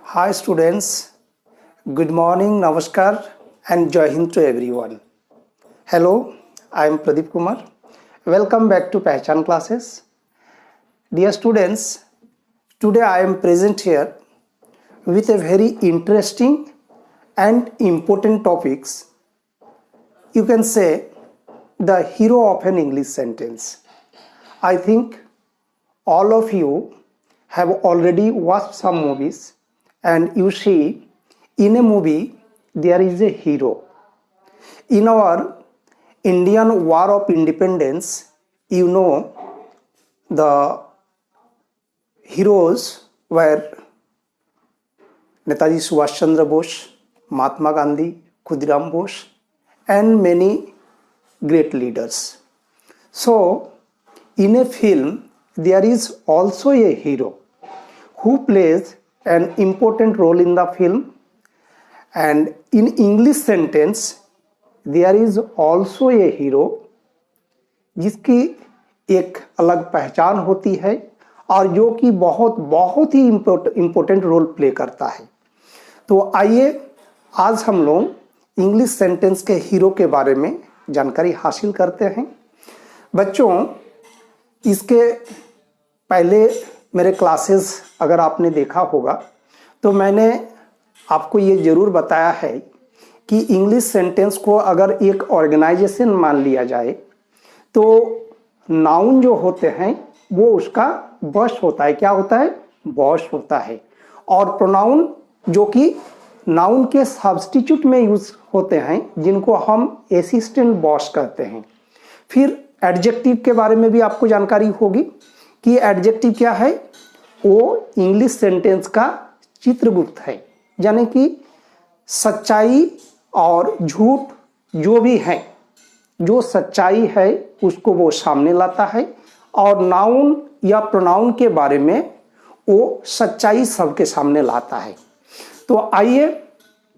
Hi students, good morning, namaskar and Jai Hind to everyone. Hello, I am Pradeep Kumar. Welcome back to Pehchan classes. Dear students, today I am present here with a very interesting and important topics. You can say the hero of an English sentence. I think all of you have already watched some movies and you see in a movie there is a hero. In our Indian War of Independence, you know the heroes were Netaji Subhash Chandra Bose, Mahatma Gandhi, Khudiram Bose and many great leaders. So in a film there is also a hero who plays an important role in the film, and in English sentence there is also a hero जिसकी एक अलग पहचान होती है और जो कि बहुत ही इम्पोर्टेंट रोल प्ले करता है। तो आइए आज हम लोग इंग्लिश सेंटेंस के हीरो के बारे में जानकारी हासिल करते हैं। बच्चों, इसके पहले मेरे क्लासेस अगर आपने देखा होगा तो मैंने आपको ये ज़रूर बताया है कि इंग्लिश सेंटेंस को अगर एक ऑर्गेनाइजेशन मान लिया जाए तो नाउन जो होते हैं वो उसका बॉस होता है। क्या होता है? बॉस होता है। और प्रोनाउन जो कि नाउन के सब्स्टिट्यूट में यूज होते हैं जिनको हम असिस्टेंट बॉस कहते हैं। फिर एडजेक्टिव के बारे में भी आपको जानकारी होगी कि एडजेक्टिव क्या है। वो इंग्लिश सेंटेंस का चित्रगुप्त है, यानी कि सच्चाई और झूठ जो भी है, जो सच्चाई है उसको वो सामने लाता है और नाउन या प्रोनाउन के बारे में वो सच्चाई सबके सामने लाता है। तो आइए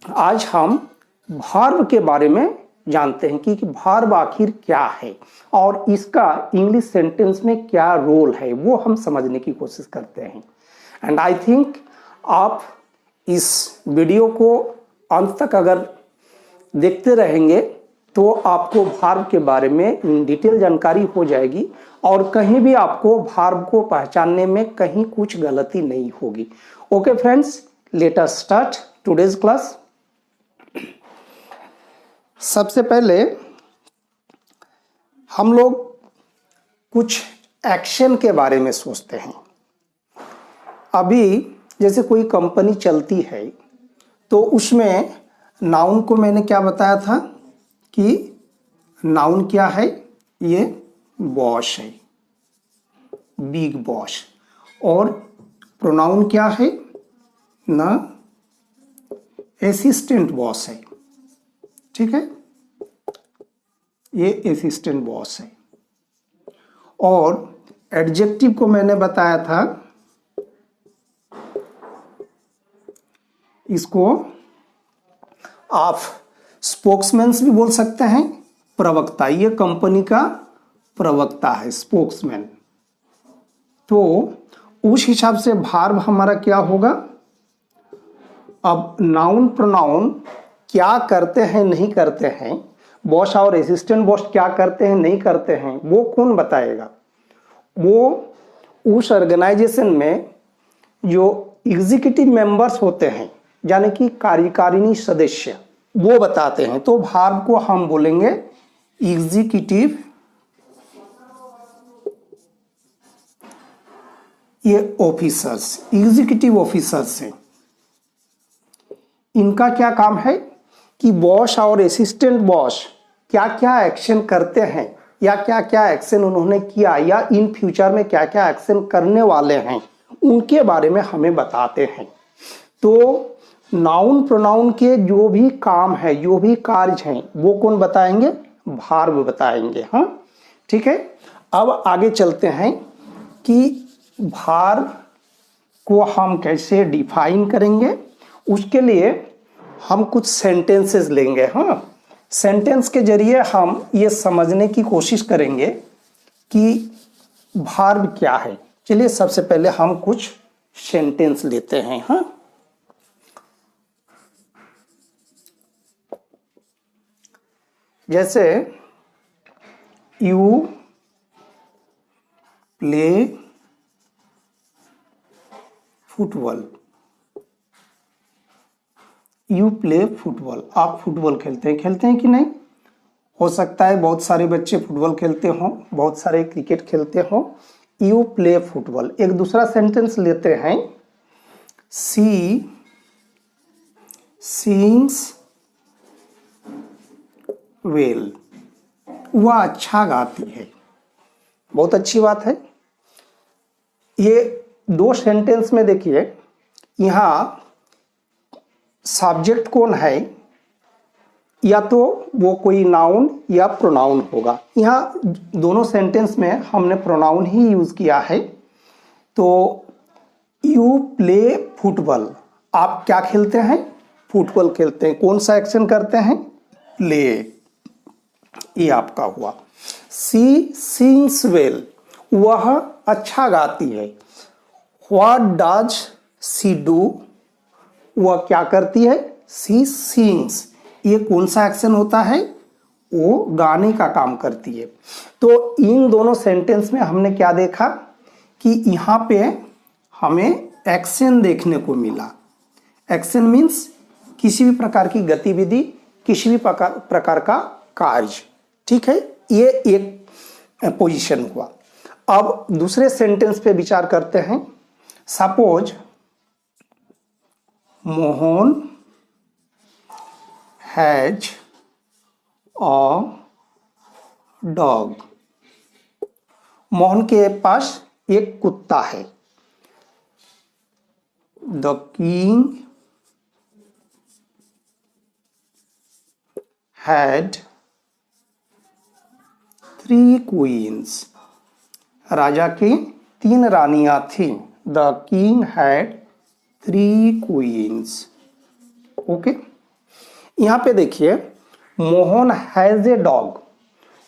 आज हम वर्ब के बारे में जानते हैं कि वर्ब आखिर क्या है और इसका इंग्लिश सेंटेंस में क्या रोल है, वो हम समझने की कोशिश करते हैं। एंड आई थिंक आप इस वीडियो को अंत तक अगर देखते रहेंगे तो आपको वर्ब के बारे में इन डिटेल जानकारी हो जाएगी और कहीं भी आपको वर्ब को पहचानने में कहीं कुछ गलती नहीं होगी। Okay friends, let us start today's class. सबसे पहले हम लोग कुछ एक्शन के बारे में सोचते हैं। अभी जैसे कोई कंपनी चलती है तो उसमें नाउन को मैंने क्या बताया था कि नाउन क्या है? ये बॉस है, बिग बॉस। और प्रोनाउन क्या है? ना असिस्टेंट बॉस है। ठीक है, ये असिस्टेंट बॉस है। और एडजेक्टिव को मैंने बताया था, इसको आप स्पोक्समैन भी बोल सकते हैं, प्रवक्ता। ये कंपनी का प्रवक्ता है, स्पोक्समैन। तो उस हिसाब से वर्ब हमारा क्या होगा? अब नाउन प्रोनाउन क्या करते हैं नहीं करते हैं, बॉस और असिस्टेंट बॉस क्या करते हैं नहीं करते हैं, वो कौन बताएगा? वो उस ऑर्गेनाइजेशन में जो एग्जीक्यूटिव मेंबर्स होते हैं यानी कि कार्यकारिणी सदस्य, वो बताते हैं। तो वर्ब को हम बोलेंगे एग्जीक्यूटिव, ये ऑफिसर्स, एग्जीक्यूटिव ऑफिसर्स हैं। इनका क्या काम है कि बॉस और असिस्टेंट बॉस क्या क्या एक्शन करते हैं या क्या क्या एक्शन उन्होंने किया या इन फ्यूचर में क्या क्या एक्शन करने वाले हैं, उनके बारे में हमें बताते हैं। तो नाउन प्रोनाउन के जो भी काम है, जो भी कार्य हैं, वो कौन बताएंगे? वर्ब बताएंगे। हाँ, ठीक है। अब आगे चलते हैं कि वर्ब को हम कैसे डिफाइन करेंगे। उसके लिए हम कुछ सेंटेंसेस लेंगे। हाँ, सेंटेंस के जरिए हम ये समझने की कोशिश करेंगे कि वर्ब क्या है। चलिए सबसे पहले हम कुछ सेंटेंस लेते हैं। हाँ, जैसे you play football, you play football, आप फुटबॉल खेलते हैं कि नहीं? हो सकता है बहुत सारे बच्चे फुटबॉल खेलते हों, बहुत सारे क्रिकेट खेलते हों। You play football. एक दूसरा सेंटेंस लेते हैं, सी सिंग्स वेल, वह अच्छा गाती है। बहुत अच्छी बात है। ये दो सेंटेंस में देखिए, यहाँ सब्जेक्ट कौन है? या तो वो कोई नाउन या प्रोनाउन होगा। यहाँ दोनों सेंटेंस में हमने प्रोनाउन ही यूज किया है। तो यू प्ले फुटबॉल, आप क्या खेलते हैं? फुटबॉल खेलते हैं। कौन सा एक्शन करते हैं? प्ले, ये आपका हुआ। सी सिंग्स वेल, वह अच्छा गाती है। व्हाट डज सी डू, वह क्या करती है? सी सिंग्स, ये कौन सा एक्शन होता है? वो गाने का काम करती है। तो इन दोनों सेंटेंस में हमने क्या देखा कि यहाँ पे हमें एक्शन देखने को मिला। एक्शन मीन्स किसी भी प्रकार की गतिविधि, किसी भी प्रकार का कार्य, ठीक है? ये एक पोजीशन हुआ। अब दूसरे सेंटेंस पे विचार करते हैं। Suppose Mohan has a dog, Mohan के पास एक कुत्ता है। द किंग हैड 3 क्वींस, राजा की 3 रानियां थीं। The king had 3 queens. Okay, यहाँ पे देखिए, Mohan has a dog,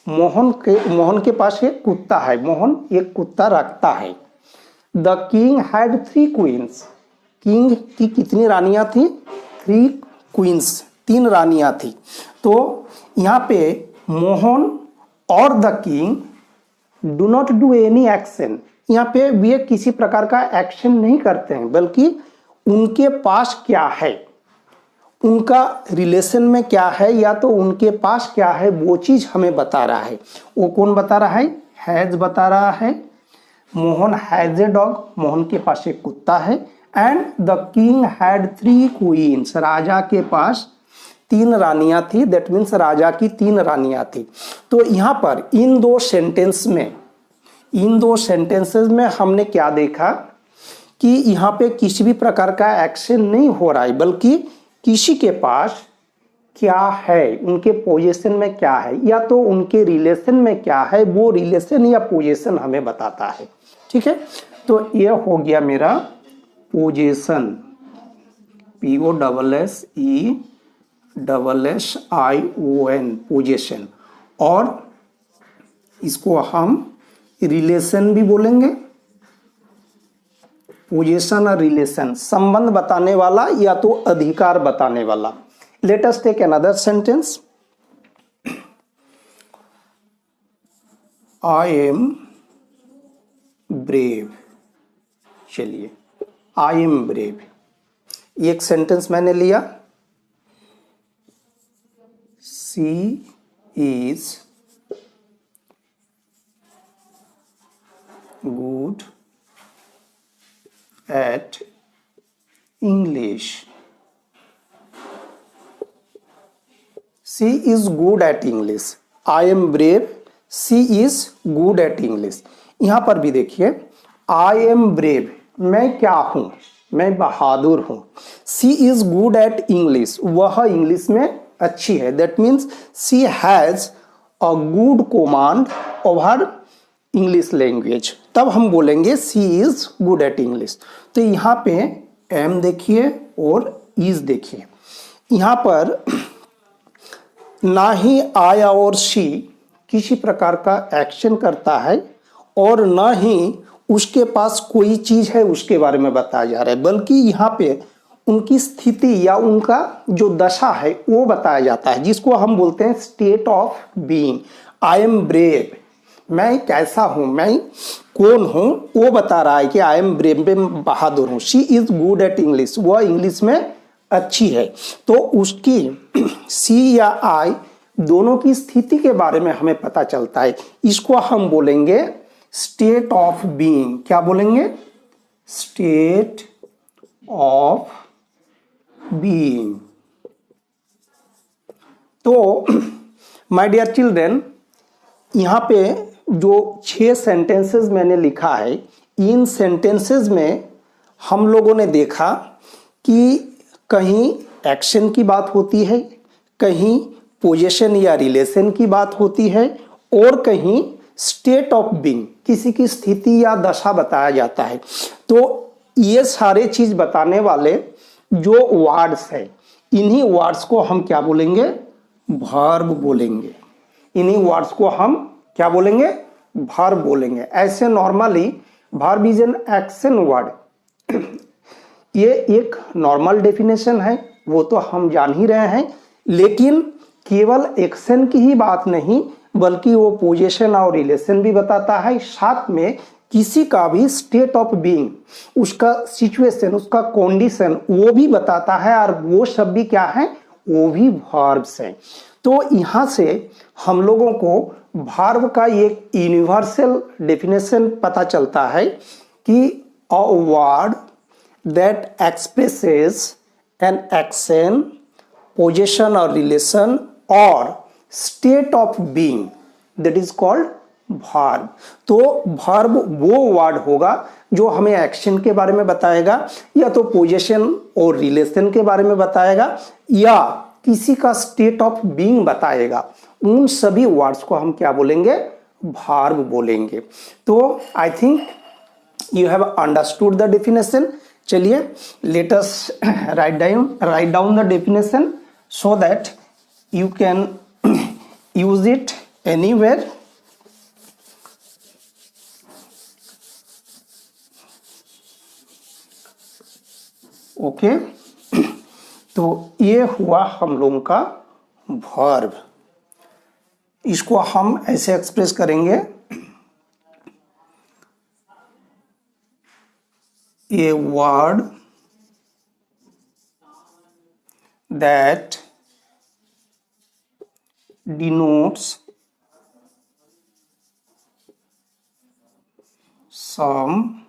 Mohan के पास एक कुत्ता है, मोहन एक कुत्ता रखता है। The king had 3 queens, king की कितनी रानियां थी? 3 क्वींस, 3 रानियां थी। तो यहाँ पे मोहन और the king do not do any action, यहाँ पे वे किसी प्रकार का एक्शन नहीं करते हैं, बल्कि उनके पास क्या है, उनका रिलेशन में क्या है, या तो उनके पास क्या है वो चीज हमें बता रहा है। वो कौन बता रहा है? हैज बता रहा है। Mohan has a dog, Mohan के पास एक कुत्ता है। And the king had 3 queens, राजा के पास 3 रानियां थी। दैट मीन्स राजा की 3 रानियां थी। तो यहाँ पर इन दो सेंटेंसेस में हमने क्या देखा कि यहाँ पे किसी भी प्रकार का एक्शन नहीं हो रहा है, बल्कि किसी के पास क्या है, उनके पोजीशन में क्या है, या तो उनके रिलेशन में क्या है, वो रिलेशन या पोजीशन हमें बताता है। ठीक है, तो ये हो गया मेरा पोजीशन, POSSESSION, पोजीशन। और इसको हम रिलेशन भी बोलेंगे। पोजीशन और रिलेशन, संबंध बताने वाला या तो अधिकार बताने वाला। Let us take another sentence. I am brave, चलिए आई एम ब्रेव, एक सेंटेंस मैंने लिया। She is good at English. She is good at English. I am brave. She is good at English. यहाँ पर भी देखिए, I am brave, मैं क्या हूँ? मैं बहादुर हूँ। She is good at English, वह इंग्लिश में अच्छी है। That means she has a good command over English language. तब हम बोलेंगे सी इज गुड एट इंग्लिश। तो यहाँ पे एम देखिए और इज देखिए, यहाँ पर ना ही आया और शी किसी प्रकार का एक्शन करता है, और ना ही उसके पास कोई चीज है उसके बारे में बताया जा रहा है, बल्कि यहाँ पे उनकी स्थिति या उनका जो दशा है वो बताया जाता है, जिसको हम बोलते हैं state of being. I am brave, मैं कैसा हूं, मैं कौन हूं, वो बता रहा है कि आई एम ब्रेव, मैं बहादुर हूं। She is good at English, वह इंग्लिश में अच्छी है। तो उसकी सी या आई दोनों की स्थिति के बारे में हमें पता चलता है। इसको हम बोलेंगे स्टेट ऑफ बीइंग। क्या बोलेंगे? State of being. तो माय डियर चिल्ड्रन, यहाँ पे जो 6 सेंटेंसेस मैंने लिखा है, इन सेंटेंसेस में हम लोगों ने देखा कि कहीं एक्शन की बात होती है, कहीं पोजीशन या रिलेशन की बात होती है, और कहीं स्टेट ऑफ बीइंग, किसी की स्थिति या दशा बताया जाता है। तो ये सारे चीज बताने वाले जो वर्ड्स है, इन्हीं वर्ड्स को हम क्या बोलेंगे? वर्ब बोलेंगे। इन्हीं वर्ड्स को हम क्या बोलेंगे? वर्ब बोलेंगे। ऐसे normally verb is an action word, ये एक नॉर्मल डेफिनेशन है, वो तो हम जान ही रहे हैं। लेकिन केवल एक्शन की ही बात नहीं, बल्कि वो पोजीशन और रिलेशन भी बताता है, साथ में किसी का भी स्टेट ऑफ बीइंग, उसका सिचुएशन, उसका कंडीशन, वो भी बताता है। और वो सब भी क्या है? वो भी वर्ब्स हैं। तो यहाँ से हम लोगों को वर्ब का एक यूनिवर्सल डेफिनेशन पता चलता है कि a word that expresses an action, possession or relation or state of being, that is called verb। तो verb वो वर्ड होगा जो हमें एक्शन के बारे में बताएगा, या तो पोजीशन और रिलेशन के बारे में बताएगा, या किसी का स्टेट ऑफ बीइंग बताएगा। उन सभी वर्ड्स को हम क्या बोलेंगे? verb बोलेंगे। तो I think you have understood the definition. चलिए, let us write down the definition so that you can use it anywhere. Okay, तो ये हुआ हम लोगों का वर्ब। इसको हम ऐसे एक्सप्रेस करेंगे, a word that denotes some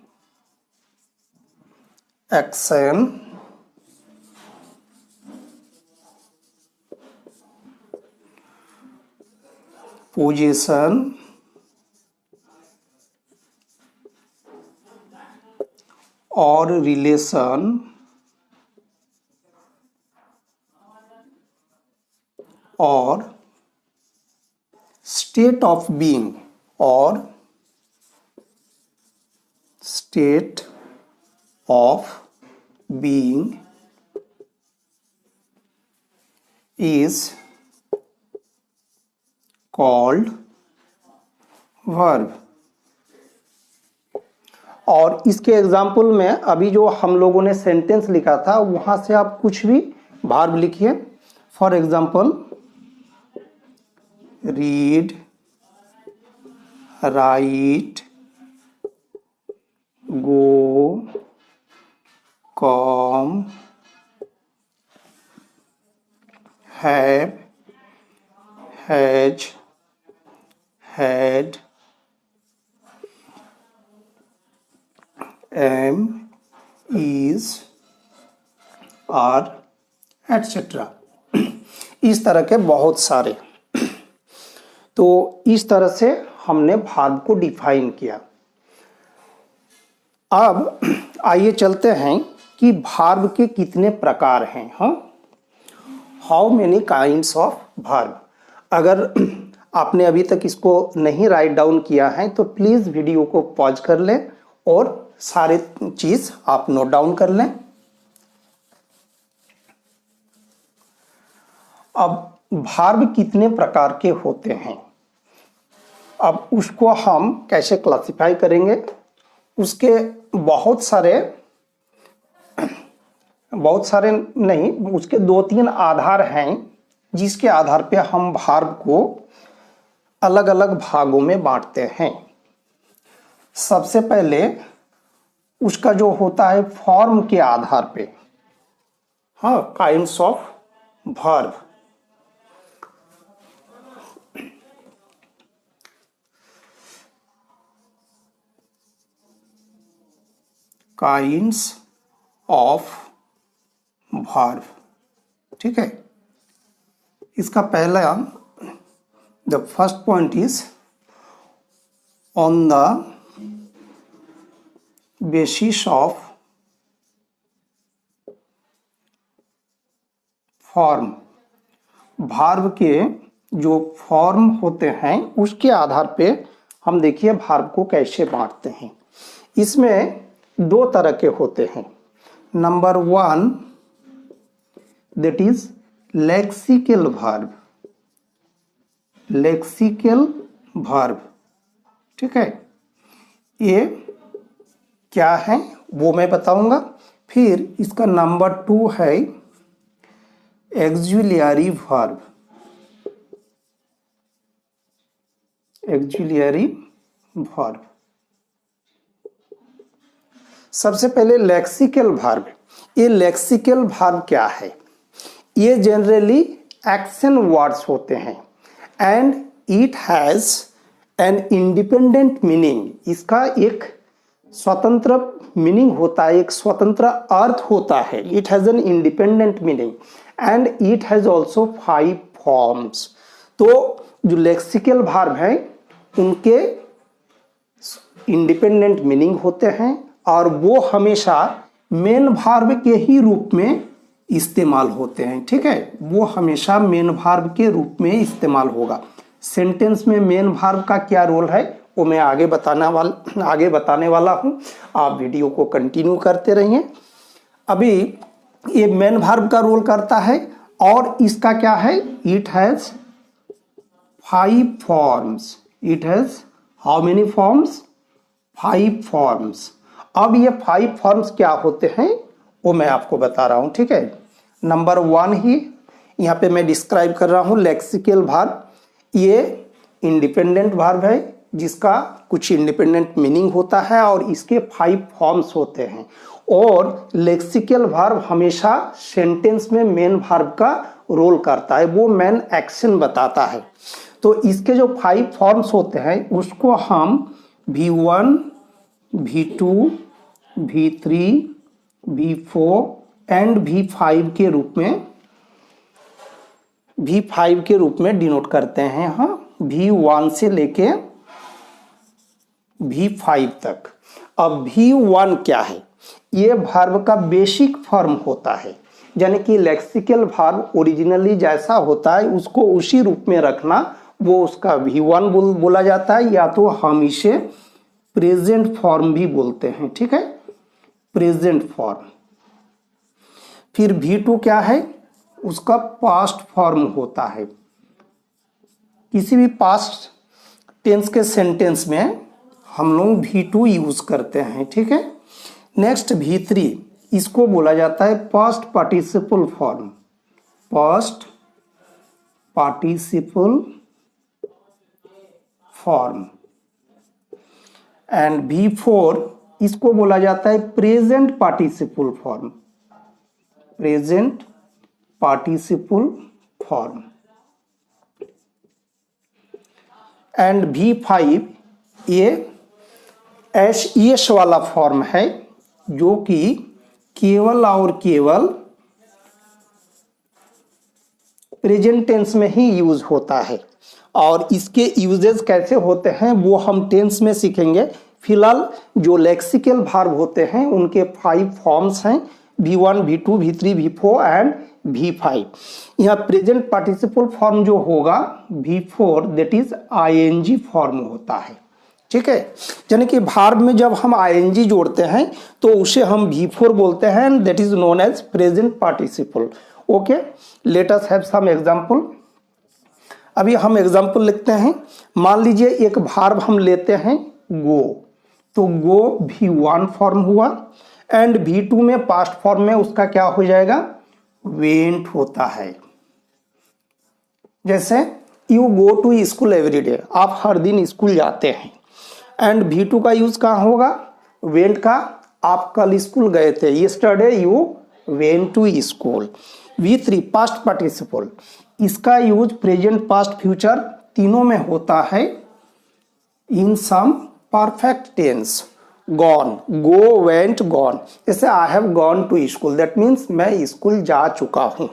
action, position, और रिलेशन और स्टेट ऑफ बीइंग, और state of being is called verb. और इसके एग्जाम्पल में अभी जो हम लोगों ने सेंटेंस लिखा था, वहां से आप कुछ भी वर्ब लिखिए। For example, read, right, go, come, have, has, had, am, is, are, etc. इस तरह के बहुत सारे। तो इस तरह से हमने वर्ब को डिफाइन किया। अब आइए चलते हैं कि वर्ब के कितने प्रकार हैं। How many kinds of verb. अगर आपने अभी तक इसको नहीं राइट डाउन किया है तो प्लीज वीडियो को पॉज कर लें और सारे चीज आप नोट डाउन कर लें। अब वर्ब कितने प्रकार के होते हैं, अब उसको हम कैसे क्लासिफाई करेंगे? उसके बहुत सारे बहुत सारे नहीं, उसके 2-3 आधार हैं जिसके आधार पे हम वर्ब को अलग अलग भागों में बांटते हैं। सबसे पहले उसका जो होता है फॉर्म के आधार पे, हाँ, kinds of verb. Kinds of verb, ठीक है। इसका पहला, the first point is on the basis of form. Verb के जो फॉर्म होते हैं उसके आधार पे हम देखिए वर्ब को कैसे बांटते हैं। इसमें 2 तरह के होते हैं। Number 1 that is lexical verb, lexical verb, ठीक है। ये क्या है वो मैं बताऊंगा। फिर इसका नंबर 2 है एक्सिलरी वर्ब, एक्सिलरी वर्ब। सबसे पहले लेक्सिकल वर्ब। ये लेक्सिकल वर्ब क्या है? ये जनरली एक्शन वर्ड्स होते हैं and it has an independent meaning. इसका एक स्वतंत्र मीनिंग होता है, एक स्वतंत्र अर्थ होता है। It has an independent meaning and it has also 5 forms. तो जो लेक्सिकल वर्ब है उनके इंडिपेंडेंट मीनिंग होते हैं और वो हमेशा मेन वर्ब के ही रूप में इस्तेमाल होते हैं, ठीक है। वो हमेशा मेन वर्ब के रूप में इस्तेमाल होगा। सेंटेंस में मेन वर्ब का क्या रोल है वो मैं आगे बताने वाला हूँ। आप वीडियो को कंटिन्यू करते रहिए। अभी ये मेन वर्ब का रोल करता है और इसका क्या है, it has 5 forms. It has how many forms? 5 forms. अब ये 5 फॉर्म्स क्या होते हैं वो मैं आपको बता रहा हूं, ठीक है। नंबर 1 ही यहाँ पे मैं डिस्क्राइब कर रहा हूं, लेक्सिकल वर्ब। ये इंडिपेंडेंट वर्ब है जिसका कुछ इंडिपेंडेंट मीनिंग होता है और इसके 5 फॉर्म्स होते हैं। और लेक्सिकल वर्ब हमेशा सेंटेंस में मेन वर्ब का रोल करता है, वो मेन एक्शन बताता है। तो इसके जो 5 फॉर्म्स होते हैं उसको हम V1, V2, V3, V4 and V5 के रूप में डिनोट करते हैं। हाँ, V1 से लेके V5 तक। अब V1 क्या है? ये वर्ब का बेसिक फॉर्म होता है, यानी कि लेक्सिकल वर्ब ओरिजिनली जैसा होता है उसको उसी रूप में रखना, वो उसका V1 बोला जाता है, या तो हम इसे प्रेजेंट फॉर्म भी बोलते हैं, ठीक है, प्रेजेंट फॉर्म। फिर V2 क्या है? उसका पास्ट फॉर्म होता है। किसी भी पास्ट टेंस के सेंटेंस में हम लोग V2 यूज करते हैं, ठीक है। नेक्स्ट V3, इसको बोला जाता है past participle form, past participle form. And V4 इसको बोला जाता है present participle form, present participle form. And V5 ये एस वाला फॉर्म है जो कि केवल और केवल प्रेजेंट टेंस में ही यूज होता है। और इसके यूजेस कैसे होते हैं वो हम टेंस में सीखेंगे। फिलहाल जो लेक्सिकल वर्ब होते हैं उनके 5 फॉर्म्स हैं, V1, V2, V3, V4 and V5। यहाँ प्रेजेंट पार्टिसिपल फॉर्म जो होगा V4 that is ING form होता है, ठीक है। यानी कि वर्ब में जब हम ING जोड़ते हैं तो उसे हम V4 बोलते हैं and that is known as present participle. Okay, let us have some example. अभी हम एग्जांपल लिखते हैं। मान लीजिए एक वर्ब हम लेते हैं गो, तो गो V1 फॉर्म हुआ एंड V2 में पास्ट फॉर्म में उसका क्या हो जाएगा, वेंट होता है। जैसे you go to school every day, आप हर दिन स्कूल जाते हैं। एंड V2 का यूज कहाँ होगा, वेंट का, आप कल स्कूल गए थे, yesterday you went to school. V3 past participle, इसका यूज प्रेजेंट पास्ट फ्यूचर तीनों में होता है in some perfect tense. Gone, go, went, gone. जैसे I have gone to school, that means मैं स्कूल जा चुका हूं।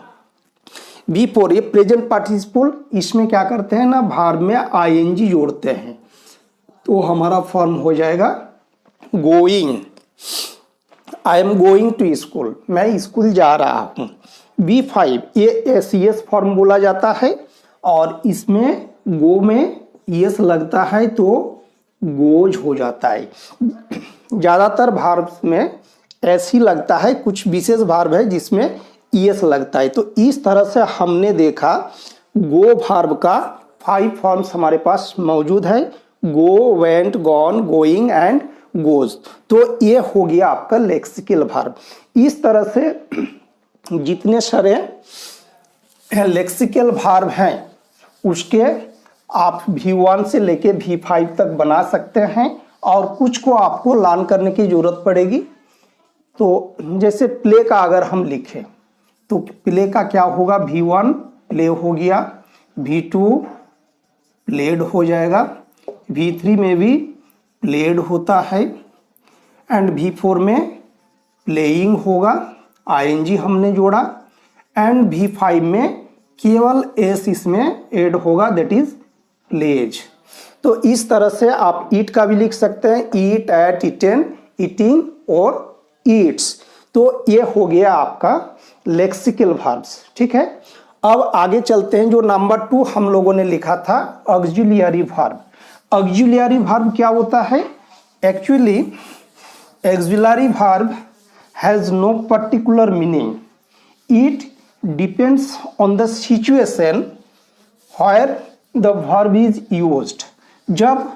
V4 ये प्रेजेंट पार्टिसिपल, इसमें क्या करते हैं ना, भार्ब में आईएनजी जोड़ते हैं, तो हमारा फॉर्म हो जाएगा going. I am going to school, मैं स्कूल जा रहा हूं। V5 ये एस फॉर्म बोला जाता है, और इसमें गो में यस लगता है तो गोज हो जाता है। ज़्यादातर भार्ब में ऐसी लगता है, कुछ विशेष भार्ब है जिसमें यस लगता है। तो इस तरह से हमने देखा गो भार्ब का 5 फॉर्म्स हमारे पास मौजूद है, go, went, gone, going and goes. तो ये हो गया आपका लेक्सिकल भार्ब। इस तरह से जितने सारे लेक्सिकल भार्ब हैं उसके आप V1 से लेके V5 तक बना सकते हैं, और कुछ को आपको लर्न करने की जरूरत पड़ेगी। तो जैसे प्ले का अगर हम लिखें तो प्ले का क्या होगा, V1 प्ले हो गया, V2 प्लेड हो जाएगा, V3 में भी प्लेड होता है, एंड V4 में प्लेइंग होगा, आईएनजी हमने जोड़ा, एंड V5 में केवल एस इसमें ऐड होगा, दैट इज प्लेज। तो इस तरह से आप ईट का भी लिख सकते हैं, ईट, एट, इटेन, ईटिंग और ईट्स। तो ये हो गया आपका लेक्सिकल भार्ब्स। ठीक है, अब आगे चलते हैं। जो नंबर 2 हम लोगों ने लिखा था ऑक्सिलियरी भार्ब। ऑक्सिलियरी भार्ब क्या होता है, actually auxiliary verb has no particular meaning, it depends on the situation where the verb is used. जब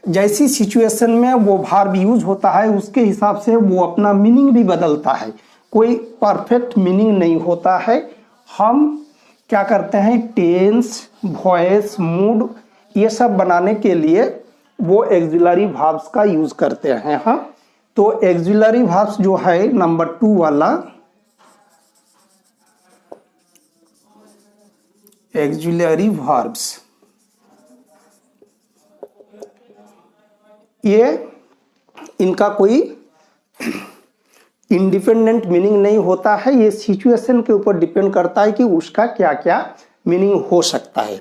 जैसी सिचुएशन में वो वर्ब यूज होता है उसके हिसाब से वो अपना मीनिंग भी बदलता है, कोई परफेक्ट मीनिंग नहीं होता है। हम क्या करते हैं, टेंस, वॉइस, मूड ये सब बनाने के लिए वो ऑक्सिलियरी वर्ब्स का यूज करते हैं। हाँ, तो ऑक्सिलियरी वर्ब्स जो है नंबर 2 वाला, ऑक्सिलियरी वर्ब्स, ये इनका कोई इंडिपेंडेंट मीनिंग नहीं होता है, ये सिचुएशन के ऊपर डिपेंड करता है कि उसका क्या क्या मीनिंग हो सकता है।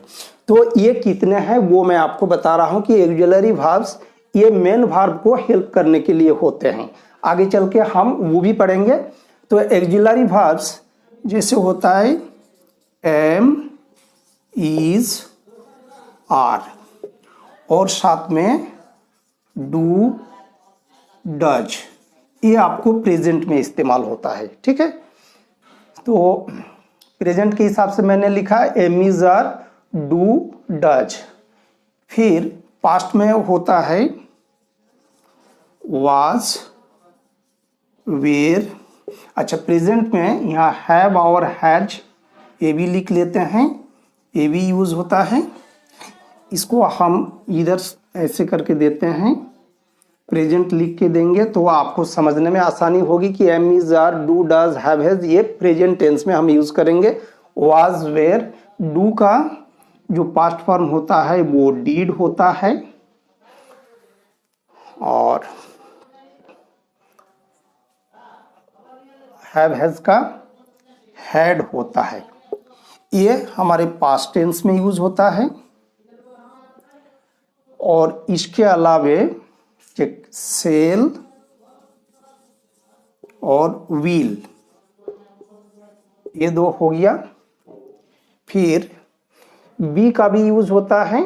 तो ये कितने हैं वो मैं आपको बता रहा हूं कि ऑक्सिलियरी वर्ब्स ये मेन वर्ब को हेल्प करने के लिए होते हैं। आगे चल के हम वो भी पढ़ेंगे। तो ऑक्सिलियरी वर्ब्स जैसे होता है एम, इज, आर, और साथ में डू, डज, ये आपको प्रेजेंट में इस्तेमाल होता है। ठीक है, तो प्रेजेंट के हिसाब से मैंने लिखा am, is, are, do, does. फिर पास्ट में होता है वाज, वेयर। अच्छा, प्रेजेंट में यहाँ हैव और हैज ये भी लिख लेते हैं, ये भी यूज होता है। इसको हम इधर ऐसे करके देते हैं, प्रेजेंट लिख के देंगे तो आपको समझने में आसानी होगी कि am, is, are, do, does, have, has ये प्रेजेंट टेंस में हम यूज करेंगे। वाज, वेयर, डू का जो पास्ट फॉर्म होता है वो डीड होता है, और हैव, हैज का हैड होता है। ये हमारे पास्ट टेंस में यूज होता है। और इसके अलावे सेल और व्हील, ये दो हो गया। फिर बी का भी यूज होता है,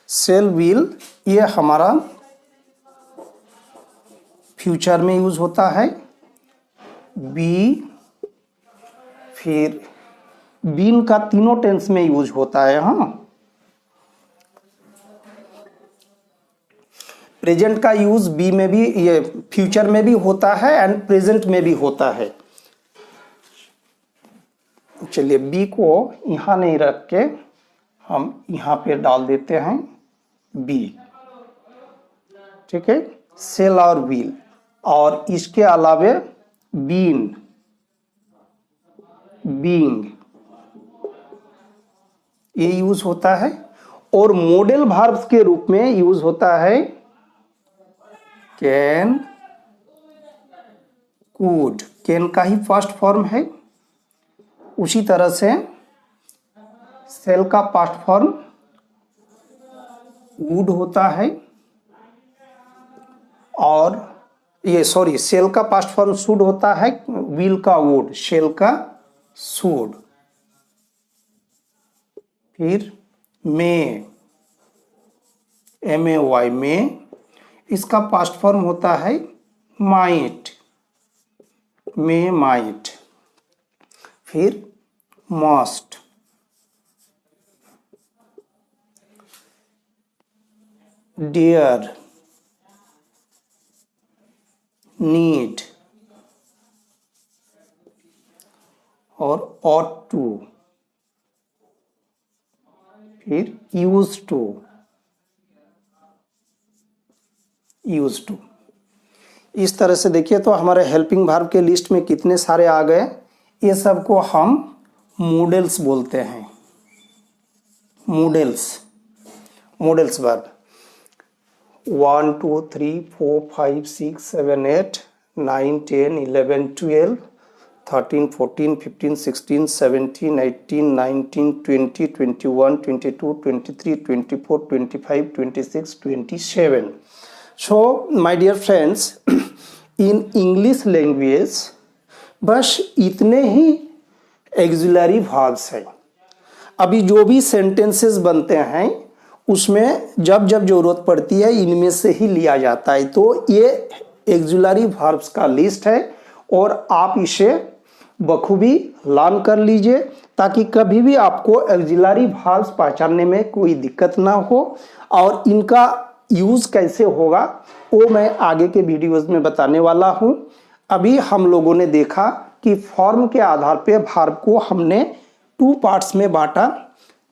सेल, व्हील, ये हमारा फ्यूचर में यूज होता है। बी, फिर बीन का तीनों टेंस में यूज होता है। हाँ, प्रेजेंट का यूज बी में भी, ये फ्यूचर में भी होता है एंड प्रेजेंट में भी होता है। चलिए बी को यहाँ नहीं रख के हम यहाँ पे डाल देते हैं बी, ठीक है। सेल और व्हील, और इसके अलावे बीन, बीइंग, ये यूज होता है। और मॉडल वर्ब्स के रूप में यूज होता है कैन, कुड। कैन का ही फर्स्ट फॉर्म है। उसी तरह से सेल का पास्ट फॉर्म वुड होता है, और ये सॉरी सेल का पास्ट फॉर्म शुड होता है, व्हील का वुड, शेल का शुड। फिर मे, MAY, मे, इसका पास्ट फॉर्म होता है माइट, मे माइट। फिर मस्ट, डियर, नीड, और ought to। फिर यूज टू, यूज टू। इस तरह से देखिए तो हमारे हेल्पिंग वर्ब के लिस्ट में कितने सारे आ गए। ये सब को हम मॉडल्स बोलते हैं, models, models verb. 1 2 3 4 5 6 7 8 9 10 11 12 13 14 15 16 17 18 19 20 21 22 23 24 25 26 27। So my dear friends, in English language बस इतने ही एक्सिलरी वर्ब्स हैं। अभी जो भी सेंटेंसेस बनते हैं उसमें जब जब जरूरत पड़ती है इनमें से ही लिया जाता है। तो ये एक्सिलरी वर्ब्स का लिस्ट है और आप इसे बखूबी लर्न कर लीजिए ताकि कभी भी आपको एक्सिलरी वर्ब्स पहचानने में कोई दिक्कत ना हो। और इनका यूज़ कैसे होगा वो मैं आगे के वीडियोज़ में बताने वाला हूँ। अभी हम लोगों ने देखा कि फॉर्म के आधार पे वर्ब को हमने 2 पार्ट्स में बांटा।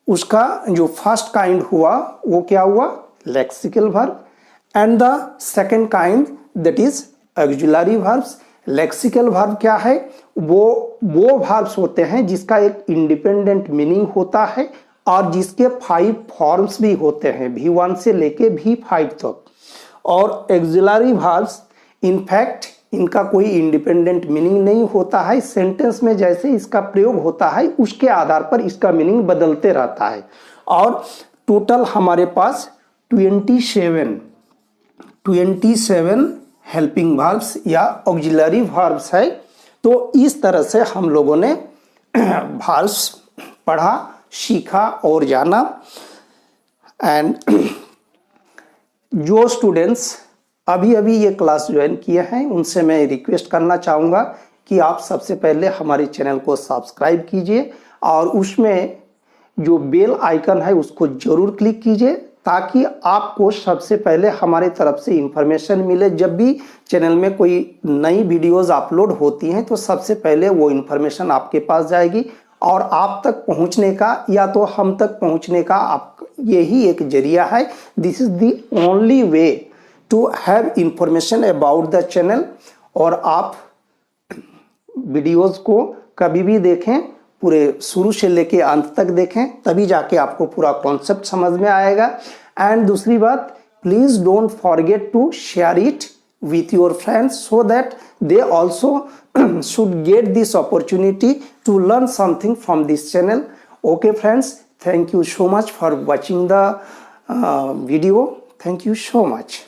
उसका जो फर्स्ट काइंड हुआ वो क्या हुआ, lexical verb, and the second kind that is auxiliary verbs. Lexical verb क्या है, वो वर्ब्स होते हैं जिसका एक इंडिपेंडेंट मीनिंग होता है और जिसके 5 फॉर्म्स भी होते हैं, V1 से लेके V5 तक। और ऑक्सिलरी वर्ब्स इनफैक्ट इनका कोई इंडिपेंडेंट मीनिंग नहीं होता है। सेंटेंस में जैसे इसका प्रयोग होता है उसके आधार पर इसका मीनिंग बदलते रहता है। और टोटल हमारे पास 27 हेल्पिंग वर्ब्स या ऑक्सिलरी वर्ब्स है। तो इस तरह से हम लोगों ने वर्ब्स पढ़ा, सीखा और जाना। एंड जो स्टूडेंट्स अभी अभी ये क्लास ज्वाइन किए हैं उनसे मैं रिक्वेस्ट करना चाहूँगा कि आप सबसे पहले हमारे चैनल को सब्सक्राइब कीजिए और उसमें जो बेल आइकन है उसको ज़रूर क्लिक कीजिए ताकि आपको सबसे पहले हमारे तरफ से इंफॉर्मेशन मिले। जब भी चैनल में कोई नई वीडियोस अपलोड होती हैं तो सबसे पहले वो इंफॉर्मेशन आपके पास जाएगी और आप तक पहुंचने का या तो हम तक पहुंचने का आप यही एक जरिया है। This is the only way to have information about the channel. और आप वीडियोस को कभी भी देखें, पूरे शुरू से लेके अंत तक देखें, तभी जाके आपको पूरा कॉन्सेप्ट समझ में आएगा। एंड दूसरी बात, please don't forget to share it with your friends so that they also should get this opportunity to learn something from this channel. Okay friends, thank you so much for watching the video. Thank you so much.